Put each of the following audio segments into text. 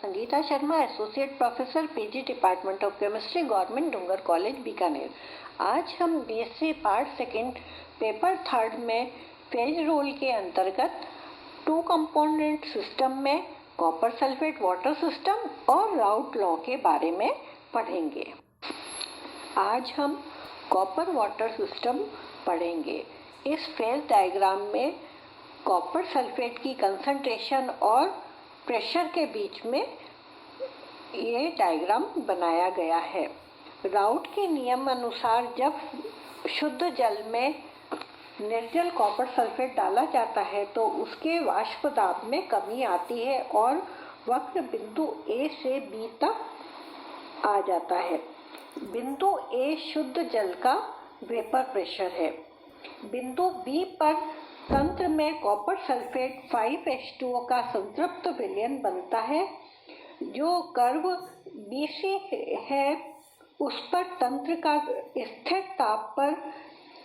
Sangeeta Sharma, associate professor PG department of chemistry, government Dungar college Bikaner. आज हम BSc part second paper third में phase rule के अंतर्गत टू कंपोनेंट सिस्टम में कॉपर सल्फेट वाटर सिस्टम और Raoult law के बारे में पढ़ेंगे। आज हम कॉपर वाटर सिस्टम पढ़ेंगे। इस फेज डायग्राम में कॉपर सल्फेट की कंसंट्रेशन और प्रेशर के बीच में ये डायग्राम बनाया गया है। राउट के नियम अनुसार जब शुद्ध जल में निर्जल कॉपर सल्फेट डाला जाता है तो उसके वाष्प दाब में कमी आती है और वक्र बिंदु ए से बी तक आ जाता है। बिंदु ए शुद्ध जल का वेपर प्रेशर है। बिंदु बी पर तंत्र में कॉपर सल्फेट 5H2O का संतृप्त विलयन बनता है। जो कर्व BC है उस पर तंत्र का स्थिर ताप पर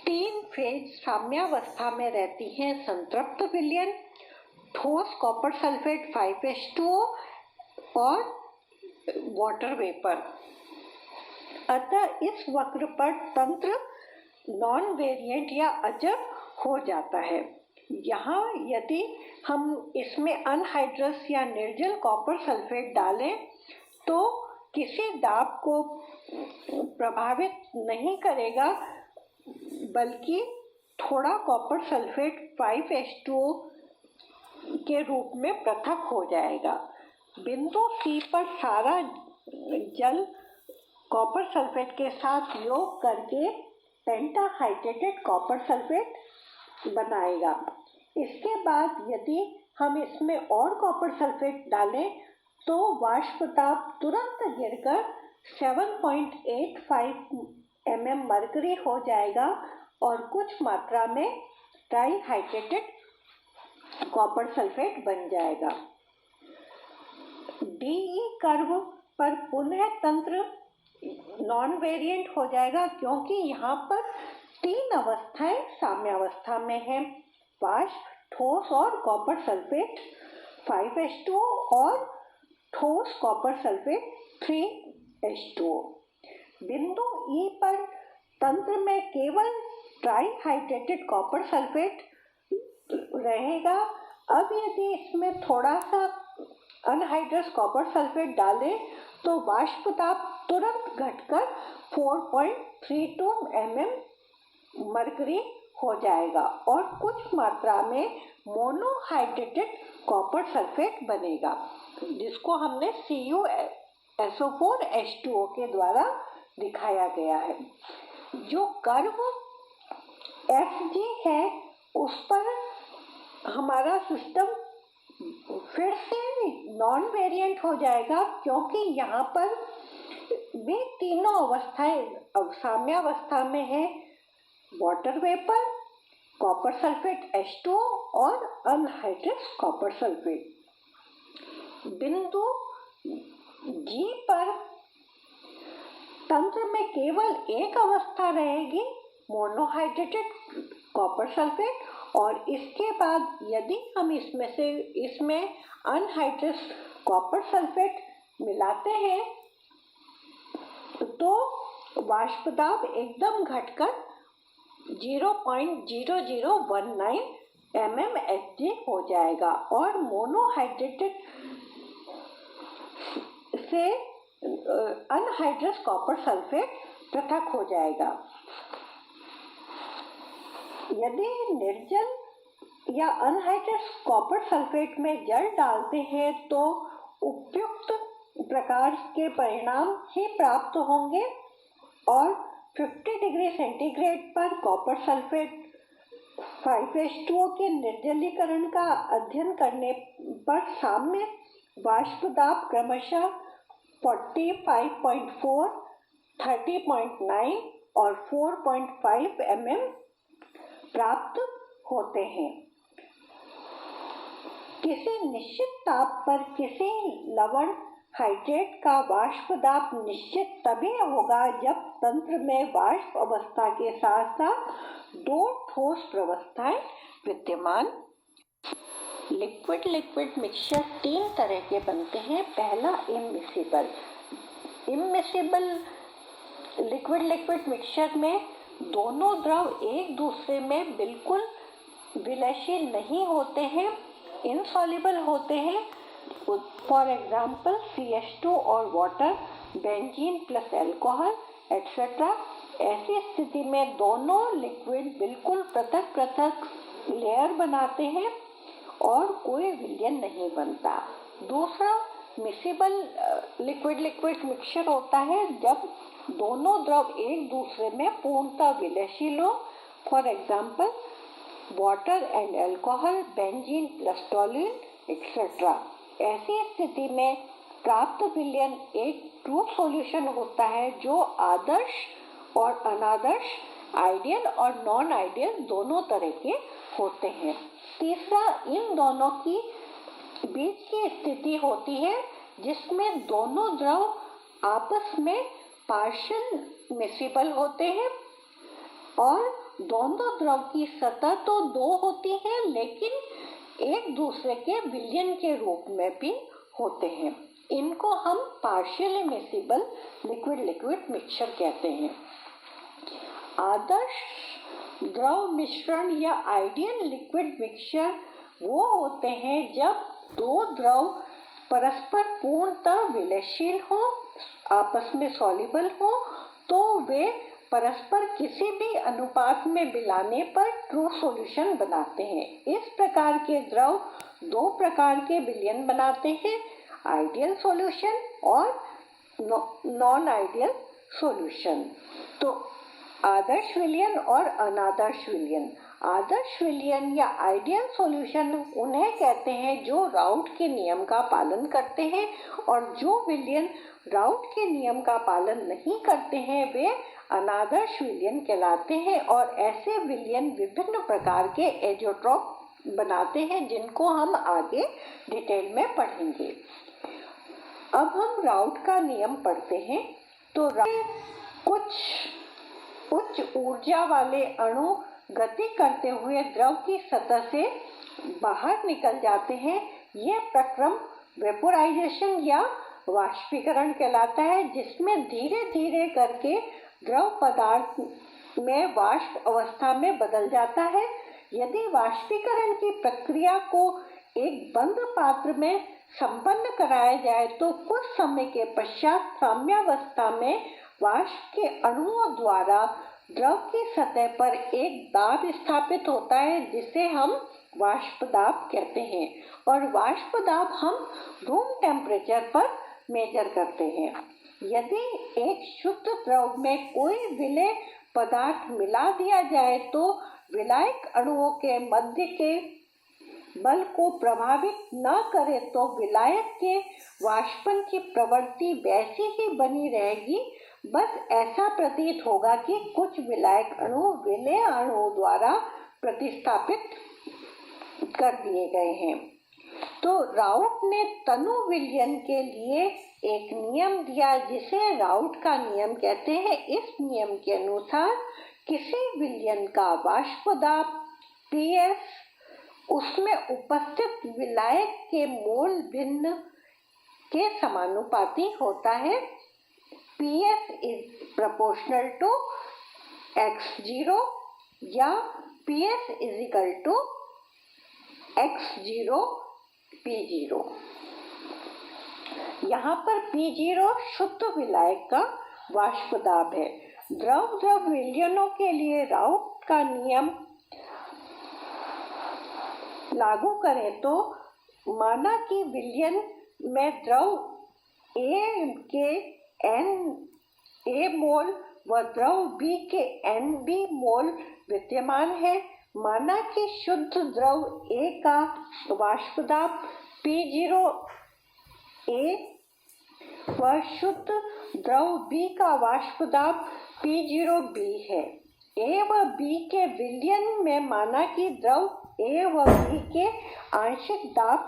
तीन फेज साम्यावस्था में रहती हैं: संतृप्त विलयन, ठोस कॉपर सल्फेट 5H2O और वाटर वेपर। अतः इस वक्र पर तंत्र नॉन वेरिएंट या अचर हो जाता है। यहाँ यदि हम इसमें अनहाइड्रस या निर्जल कॉपर सल्फेट डालें तो किसी दाब को प्रभावित नहीं करेगा, बल्कि थोड़ा कॉपर सल्फेट 5H2O के रूप में पृथक हो जाएगा। बिंदु C पर सारा जल कॉपर सल्फेट के साथ योग करके पेंटाहाइड्रेटेड कॉपर सल्फेट बनाएगा। इसके बाद यदि हम इसमें और कॉपर सल्फेट डालें तो वाष्प दाब तुरंत गिरकर 7.85 mm मरकरी हो जाएगा और कुछ मात्रा में डाइहाइड्रेटेड कॉपर सल्फेट बन जाएगा। DE कर्व पर पुनः तंत्र नॉन वेरिएंट हो जाएगा, क्योंकि यहाँ पर तीन अवस्थाएं साम्यावस्था में हैं: वाष्प, ठोस और कॉपर सल्फेट 5H2O और ठोस कॉपर सल्फेट 3H2O। बिंदु E पर तंत्र में केवल ट्राइहाइड्रेटेड कॉपर सल्फेट रहेगा। अब यदि इसमें थोड़ा सा अनहाइड्रस कॉपर सल्फेट डालें तो वाष्प दाब तुरंत घटकर 4.32 mm मरकरी हो जाएगा और कुछ मात्रा में मोनोहाइड्रेटेड कॉपर सल्फेट बनेगा, जिसको हमने CuSO4H2O के द्वारा दिखाया गया है। जो कर्व FG है उस पर हमारा सिस्टम फिर से नॉन वेरिएंट हो जाएगा, क्योंकि यहाँ पर वे तीनों अवस्थाएं साम्यावस्था में है: water vapour, copper sulphate H2O और अनहाइड्रस कॉपर सल्फेट। बिंदु G पर तंत्र में केवल एक अवस्था रहेगी, मोनोहाइड्रेटेड कॉपर सल्फेट, और इसके बाद यदि हम इसमें अनहाइड्रस कॉपर सल्फेट मिलाते हैं तो वाष्प दाब एकदम घटकर 0.0019 mmHg हो जाएगा और मोनोहाइड्रेटेड से अनहाइड्रस कॉपर सल्फेट पृथक हो जाएगा। यदि निर्जल या अनहाइड्रस कॉपर सल्फेट में जल डालते हैं तो उपयुक्त प्रकार के परिणाम ही प्राप्त होंगे और 50 डिग्री सेंटीग्रेड पर कॉपर सल्फेट 5H2O के निर्जलीकरण का अध्ययन करने पर साम्य वाष्प दाब क्रमशः 45.4, 30.9 और 4.5 mm प्राप्त होते हैं। किसी निश्चित ताप पर किसी लवण हाइड्रेट का वाष्प दाब निश्चित तभी होगा जब तंत्र में वाष्प अवस्था के साथ साथ दो ठोस प्रवस्थाएं विद्यमान लिक्विड लिक्विड मिक्सचर तीन तरह के बनते हैं। पहला इममिसिबल। इममिसिबल लिक्विड लिक्विड मिक्सचर में दोनों द्रव एक दूसरे में बिल्कुल विलयशील नहीं होते हैं, इनसॉल्युबल होते हैं। फॉर एग्जाम्पल CH2 और water, benzene plus alcohol etcetera. ऐसी स्थिति में दोनों लिक्विड बिल्कुल पृथक पृथक लेयर बनाते हैं और कोई विलयन नहीं बनता। दूसरा मिसिबल लिक्विड लिक्विड मिक्सचर होता है जब दोनों द्रव एक दूसरे में पूर्णतः विलयशील हो। For example water and alcohol, benzene plus toluene etcetera. ऐसी स्थिति में प्राप्त विलयन एक ट्रू सॉल्यूशन होता है जो आदर्श और अनादर्श, आइडियल और नॉन आइडियल दोनों तरह के होते हैं। तीसरा इन दोनों की बीच की स्थिति होती है जिसमें दोनों द्रव आपस में पार्शियल मिसिबल होते हैं और दोनों द्रव की सतह तो दो होती है लेकिन एक दूसरे के विलयन के रूप में भी होते हैं। इनको हम partially miscible liquid liquid mixture कहते हैं। आदर्श द्रव मिश्रण या आइडियल लिक्विड मिक्सचर वो होते हैं जब दो द्रव परस्पर पूर्णतः विलयशील हो, आपस में सॉल्युबल हो, तो वे परस्पर किसी भी अनुपात में मिलाने पर ट्रू सॉल्यूशन बनाते हैं। इस प्रकार के द्रव दो प्रकार के विलयन बनाते हैं, आइडियल सॉल्यूशन और नॉन आइडियल सॉल्यूशन। तो आदर्श विलयन और अनादर्श विलयन। आदर्श विलयन या आइडियल सॉल्यूशन उन्हें कहते हैं जो राउट के नियम का पालन करते हैं, और जो विलयन राउट के नियम का पालन नहीं करते हैं वे अनादर्श विलयन कहलाते हैं। और ऐसे विलयन विभिन्न प्रकार के एजोट्रॉप बनाते हैं जिनको हम आगे डिटेल में पढ़ेंगे। अब हम राउट का नियम पढ़ते हैं। तो कुछ उच्च ऊर्जा वाले अणु गति करते हुए द्रव की सतह से बाहर निकल जाते हैं। यह प्रक्रम वेपोराइजेशन या वाष्पीकरण कहलाता है, जिसमें धीरे धीरे करके द्रव पदार्थ में वाष्प अवस्था में बदल जाता है। यदि वाष्पीकरण की प्रक्रिया को एक बंद पात्र में संपन्न कराया जाए तो कुछ समय के पश्चात साम्यावस्था में वाष्प के अणुओं द्वारा द्रव की सतह पर एक दाब स्थापित होता है जिसे हम वाष्प दाब कहते हैं, और वाष्प दाब हम रूम टेम्परेचर पर मेजर करते हैं। यदि एक शुद्ध द्रव में कोई विलेय पदार्थ मिला दिया जाए तो विलायक अणुओं के मध्य के बल को प्रभावित न करे तो विलायक के वाष्पन की प्रवृत्ति वैसी ही बनी रहेगी। बस ऐसा प्रतीत होगा कि कुछ विलायक अणु विलेय अणुओं द्वारा प्रतिस्थापित कर दिए गए हैं। तो राउट ने तनु विलयन के लिए एक नियम दिया जिसे राउट का नियम कहते हैं। इस नियम के अनुसार किसी विलयन का वाष्प दाब PS उसमें उपस्थित विलायक के मोल भिन्न के समानुपाती होता है। PS is proportional to X0 या PS is equal to X0 P0। यहाँ पर P0 शुद्ध विलायक का वाष्प दाब है। द्रव द्रव विलयनों के लिए राउट का नियम लागू करें तो माना कि विलयन में द्रव A के Na मोल व द्रव B के Nb मोल विद्यमान है। माना कि शुद्ध द्रव A का वाष्प दाब P0A व शुद्ध द्रव B का वाष्प दाब P0B है। A व B के विलयन में माना कि द्रव A व B के आंशिक दाब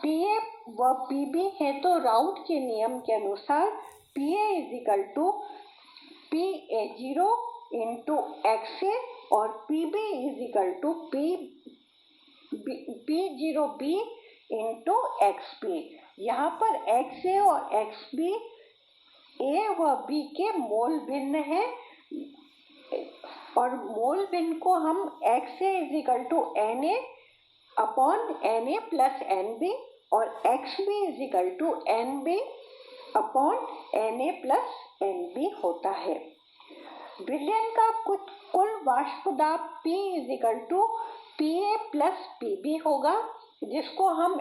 PA व PB है, तो राउट के नियम के अनुसार PA is equal to PA0 into XA और PB is equal to P0B into XB। यहाँ पर XA और XB A व B के मोल भिन्न है और मोल भिन्न को हम XA is equal to NA upon NA plus NB और XB is equal to NB upon NA plus NB होता है। विलयन का कुल वाष्प दाब P is equal to PA plus PB होगा, जिसको हम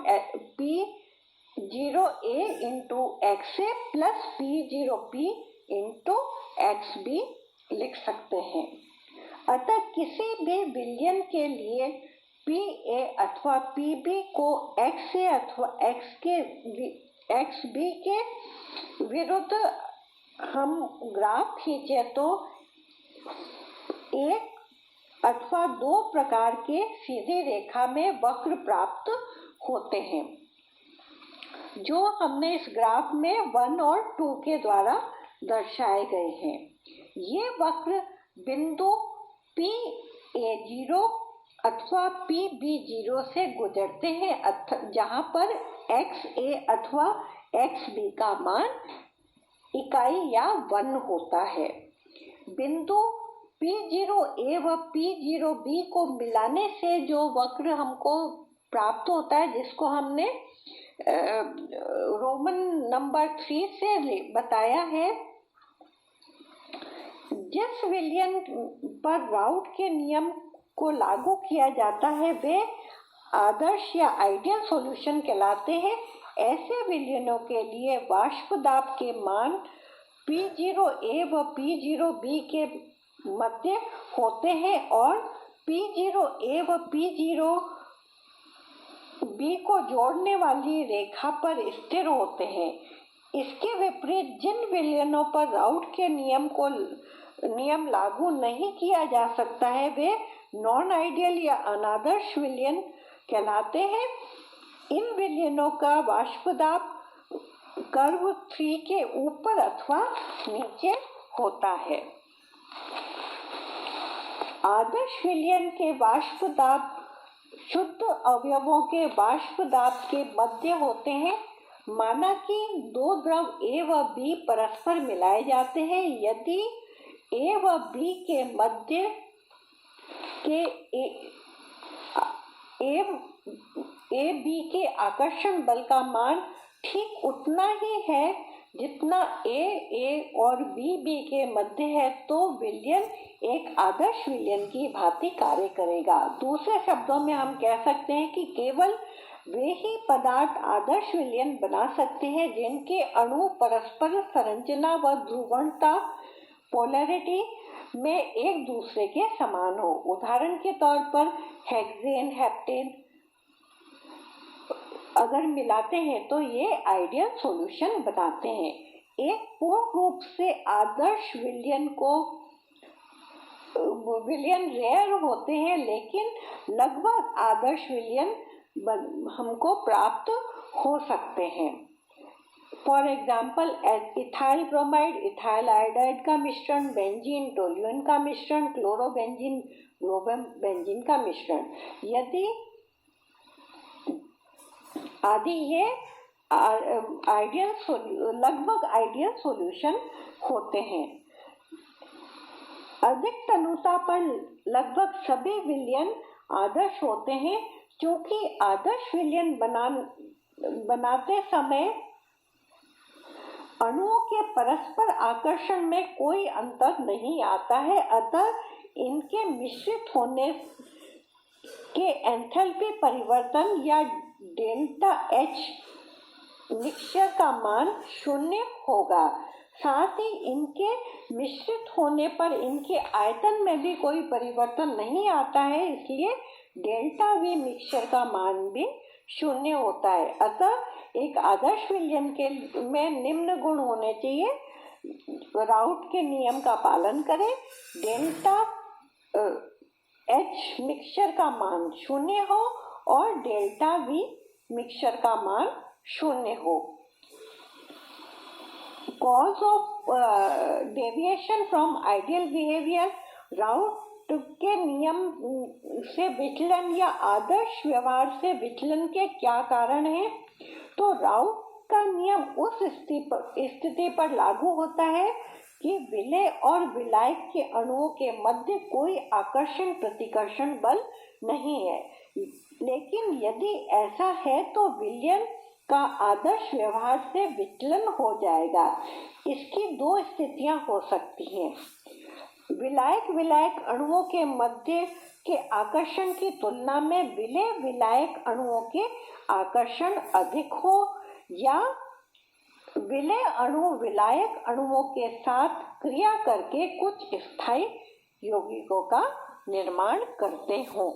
P0A into XA plus P0B into XB लिख सकते हैं। अतः किसी भी विलयन के लिए PA अथवा PB को XA अथवा XB के विरुद्ध हम ग्राफ खींचे तो एक अथवा दो प्रकार के सीधी रेखा में वक्र प्राप्त होते हैं, जो हमने इस ग्राफ में 1 और 2 के द्वारा दर्शाए गए हैं। ये वक्र बिंदु PA0 अथवा PB0 से गुजरते हैं, जहाँ पर XA अथवा XB का मान इकाई या 1 होता है। बिंदु P0A व P0B को मिलाने से जो वक्र हमको प्राप्त होता है, जिसको हमने रोमन नंबर 3 से बताया है, जिस विलयन पर राउट के नियम को लागू किया जाता है वे आदर्श या आइडियल सॉल्यूशन कहलाते हैं। ऐसे विलयनों के लिए वाष्प दाब के मान P0A व P0B के मध्य होते हैं और P0A व P0B को जोड़ने वाली रेखा पर स्थिर होते हैं। इसके विपरीत जिन विलयनों पर राउट के नियम लागू नहीं किया जा सकता है वे नॉन आइडियल या अनादर्श विलयन कहलाते हैं। इन विलयनों का वाष्प दाब कर्व 3 के ऊपर अथवा नीचे होता है। आदर्श विलयन के वाष्प दाब शुद्ध अवयवों के वाष्प दाब के मध्य होते हैं। माना कि दो द्रव A व B परस्पर मिलाए जाते हैं। यदि A व B के मध्य के A B के आकर्षण बल का मान ठीक उतना ही है जितना A और B के मध्य है, तो विलयन एक आदर्श विलयन की भांति कार्य करेगा। दूसरे शब्दों में हम कह सकते हैं कि केवल वे ही पदार्थ आदर्श विलयन बना सकते हैं जिनके अणु परस्पर संरचना व ध्रुवणता पोलैरिटी में एक दूसरे के समान हो। उदाहरण के तौर पर हेक्सेन हेप्टेन अगर मिलाते हैं तो ये आइडियल सॉल्यूशन बनाते हैं। एक पूर्ण रूप से आदर्श विलयन रेयर होते हैं, लेकिन लगभग आदर्श विलयन हमको प्राप्त हो सकते हैं। For example ethyl bromide ethyl iodide का मिश्रण, बेंजीन टोल्यूएन का मिश्रण, क्लोरोबेंजीन ब्रोमोबेंजीन का मिश्रण यदि आदि ये लगभग आइडियल सॉल्यूशन होते हैं। अधिक तनुता पर लगभग सभी विलयन आदर्श होते हैं, क्योंकि आदर्श विलयन बनाते समय अणुओं के परस्पर आकर्षण में कोई अंतर नहीं आता है। अतः इनके मिश्रित होने के एंथैल्पी परिवर्तन या डेल्टा H मिक्सचर का मान 0 होगा। साथ ही इनके मिश्रित होने पर इनके आयतन में भी कोई परिवर्तन नहीं आता है, इसलिए डेल्टा V मिक्सचर का मान भी 0 होता है। अतः एक आदर्श विलयन में निम्न गुण होने चाहिए: राउट के नियम का पालन करें, डेल्टा H मिक्सचर का मान 0 हो और डेल्टा V मिक्सचर का मान 0 हो। Cause of deviation from ideal behavior: राउट के नियम से विचलन या आदर्श व्यवहार से विचलन के क्या कारण हैं? तो राउथ का नियम उस स्थिति पर लागू होता है कि विलेय और विलायक के अणुओं के मध्य कोई आकर्षण प्रतिकर्षण बल नहीं है। लेकिन यदि ऐसा है तो विलयन का आदर्श व्यवहार से विचलन हो जाएगा। इसकी दो स्थितियां हो सकती हैं। विलायक अणुओं के मध्य के आकर्षण की तुलना में विलेय विलायक अणुओं के आकर्षण अधिक हो, या विलेय अणु विलायक अणुओं के साथ क्रिया करके कुछ स्थायी यौगिकों का निर्माण करते हों।